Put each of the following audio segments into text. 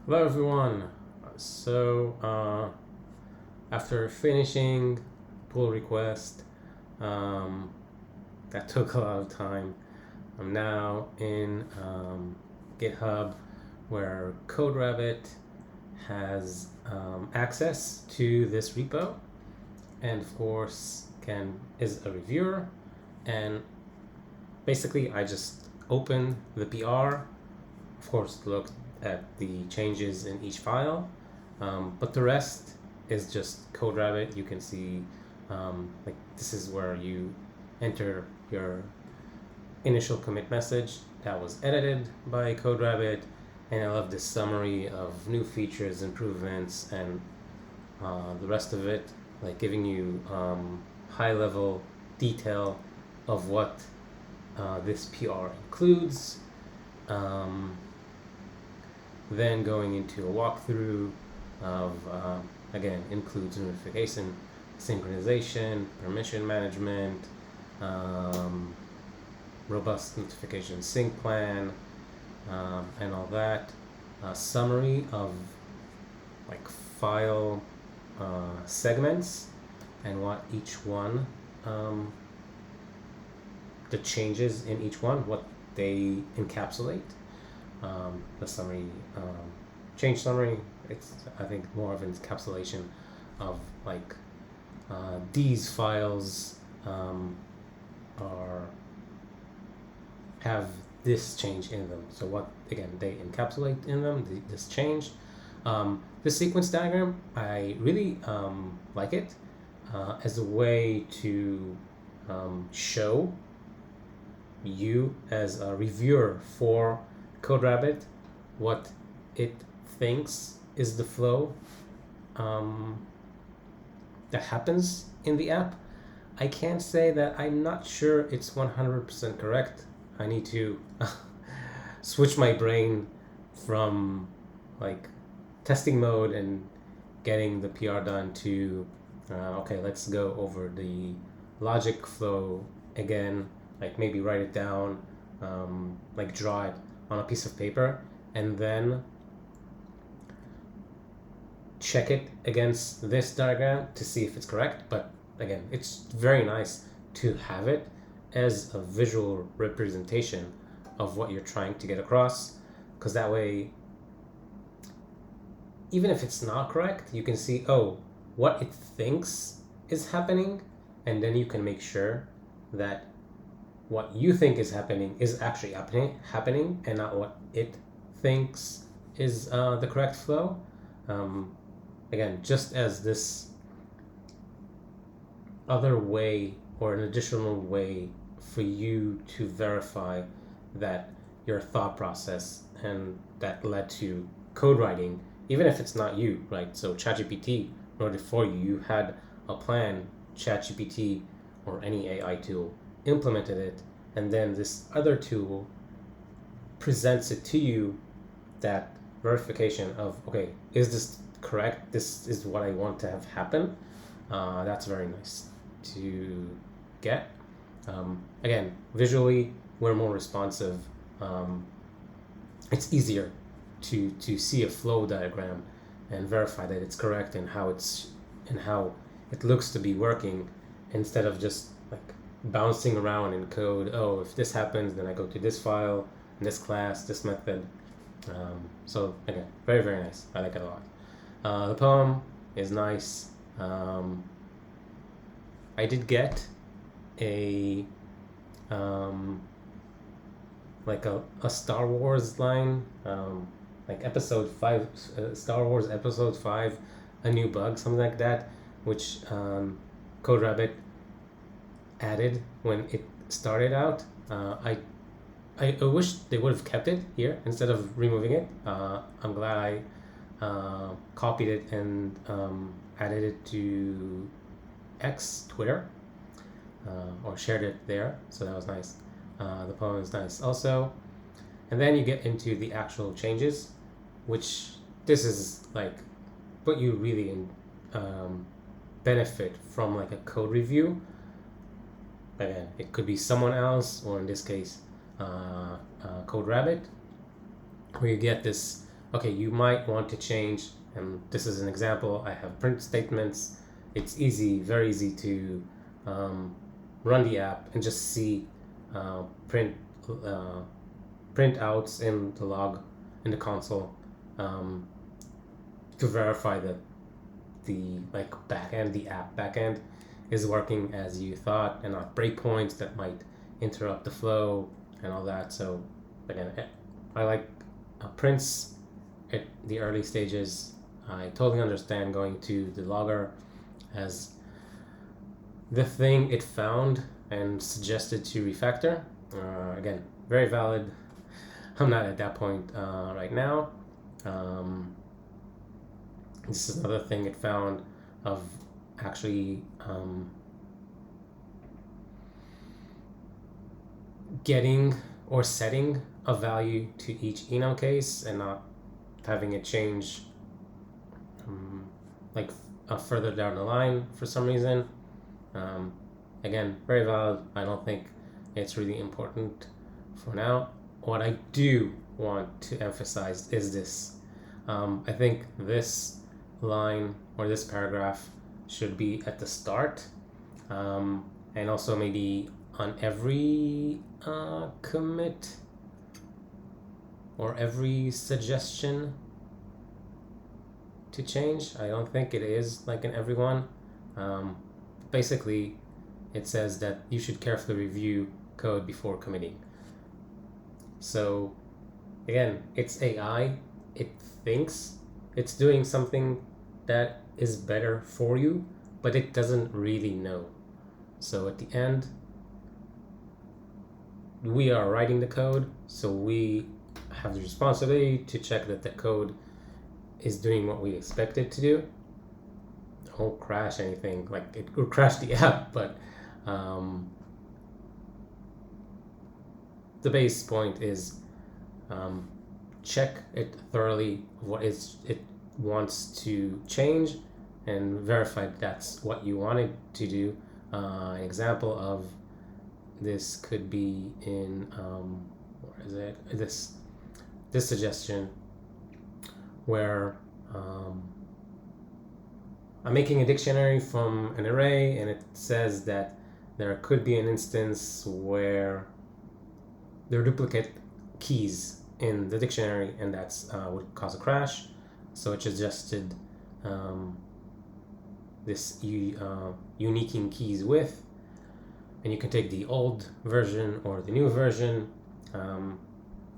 Hello everyone. So after finishing pull request, that took a lot of time. I'm now in GitHub, where Coderabbit has access to this repo, and of course is a reviewer. And basically, I just opened the PR. Of course, looked at the changes in each file, but the rest is just Coderabbit. You can see like this is where you enter your initial commit message that was edited by Coderabbit, and I love this summary of new features, improvements, and the rest of it, like giving you high level detail of what this PR includes. Then going into a walkthrough of, again, includes notification, synchronization, permission management, robust notification sync plan, and all that. A summary of like file segments and what each one, the changes in each one, what they encapsulate. The summary, change summary, it's I think more of an encapsulation of like these files have this change in them. So what again they encapsulate in them, this change. This sequence diagram, I really like it as a way to show you as a reviewer for Coderabbit what it thinks is the flow that happens in the app. I can't say that I'm not sure it's 100% correct. I need to switch my brain from like testing mode and getting the PR done to okay, let's go over the logic flow again, like maybe write it down, like draw it on a piece of paper, and then check it against this diagram to see if it's correct. But again, it's very nice to have it as a visual representation of what you're trying to get across, because that way, even if it's not correct, you can see, oh, what it thinks is happening, and then you can make sure that what you think is happening is actually happening and not what it thinks is the correct flow. Again, just as this other way or an additional way for you to verify that your thought process and that led to code writing, even if it's not you, right? So ChatGPT wrote it for you. You had a plan, ChatGPT or any AI tool implemented it, and then this other tool presents it to you, that verification of, okay, is this correct? This is what I want to have happen. That's very nice to get. Again, visually, we're more responsive. It's easier to see a flow diagram and verify that it's correct and how it looks to be working, instead of just like bouncing around in code. Oh, if this happens, then I go to this file, this class, this method. So again, very, very nice. I like it a lot. The poem is nice. I did get a like a Star Wars line, like episode 5, Star Wars episode 5, a new bug, something like that, which Coderabbit added when it started out. I wish they would have kept it here instead of removing it. I'm glad I copied it and added it to Twitter, or shared it there, so that was nice. The poem is nice also. And then you get into the actual changes, which this is like what you really benefit from, like a code review. Again, it could be someone else, or in this case, Coderabbit, where you get this, okay, you might want to change, and this is an example. I have print statements. It's easy, very easy to run the app and just see printouts in the log in the console to verify that the app backend is working as you thought, and not breakpoints that might interrupt the flow and all that. So again, I like prints at the early stages. I totally understand going to the logger as the thing it found and suggested to refactor. Again, very valid. I'm not at that point right now. This is another thing it found of actually getting or setting a value to each enum case and not having it change further down the line for some reason. Again, very valid. I don't think it's really important for now. What I do want to emphasize is this. I think this line or this paragraph should be at the start, and also maybe on every commit or every suggestion to change. I don't think it is like in everyone. Basically, it says that you should carefully review code before committing. So again, it's AI. It thinks it's doing something that is better for you, but it doesn't really know. So at the end, we are writing the code, so we have the responsibility to check that the code is doing what we expect it to do. It won't crash anything, like it will crash the app, but the base point is check it thoroughly, what it wants to change, and verify that's what you wanted to do. An example of this could be in where is it? This suggestion where I'm making a dictionary from an array, and it says that there could be an instance where there are duplicate keys in the dictionary, and that's would cause a crash. So it suggested this uniquing keys with, and you can take the old version or the new version,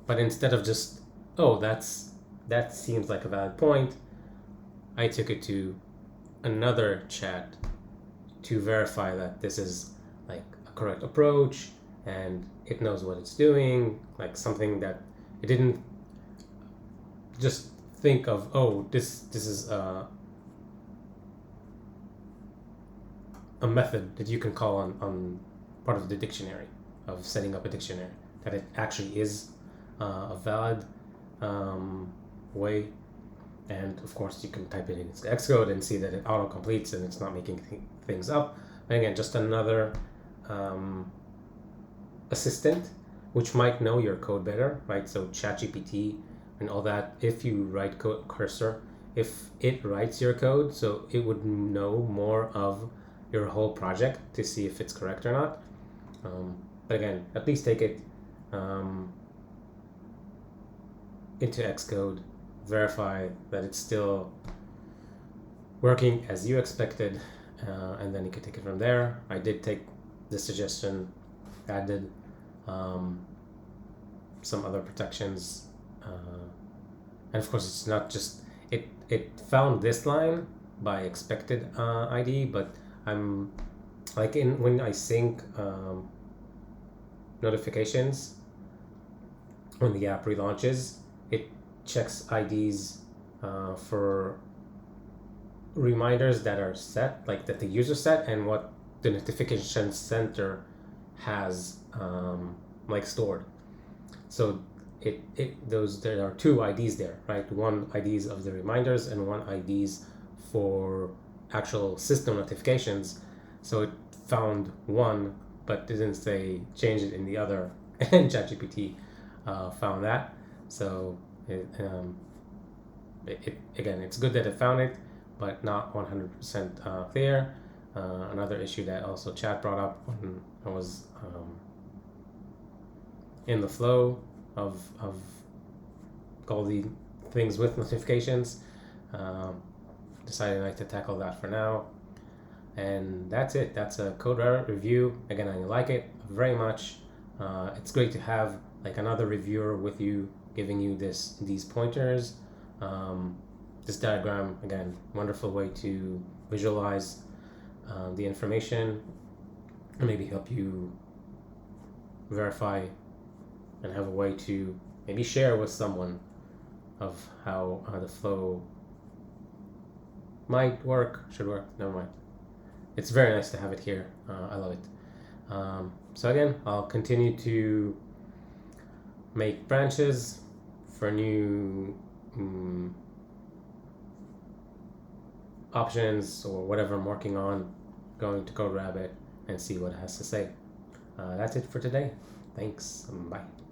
but instead of just, oh, that seems like a valid point, I took it to another chat to verify that this is like a correct approach and it knows what it's doing, like something that it didn't just think of, oh, this is a method that you can call on part of the dictionary, of setting up a dictionary, that it actually is a valid way. And of course you can type it in Xcode and see that it auto-completes and it's not making things up. And again, just another assistant which might know your code better, right? So ChatGPT and all that, if you write cursor, if it writes your code, so it would know more of your whole project to see if it's correct or not. But again, at least take it into Xcode, verify that it's still working as you expected, and then you can take it from there. I did take this suggestion, added some other protections, and of course it's not just it found this line by expected ID, but I'm like when I sync notifications when the app relaunches, it checks IDs for reminders that are set, like that the user set, and what the notification center has like stored. So there are two IDs there, right? One IDs of the reminders and one IDs for actual system notifications. So it found one but didn't say change it in the other, and ChatGPT found that. So again, it's good that it found it, but not 100% clear. Another issue that also chat brought up when I was in the flow of all the things with notifications. Decided not to tackle that for now. And that's it. That's a Coderabbit review. Again, I like it very much. It's great to have like another reviewer with you, giving you these pointers. This diagram, again, wonderful way to visualize the information and maybe help you verify and have a way to maybe share with someone of how the flow might work, should work, never mind. It's very nice to have it here. I love it. So again, I'll continue to make branches for new options or whatever I'm working on, going to Coderabbit and see what it has to say. That's it for today. Thanks. Bye.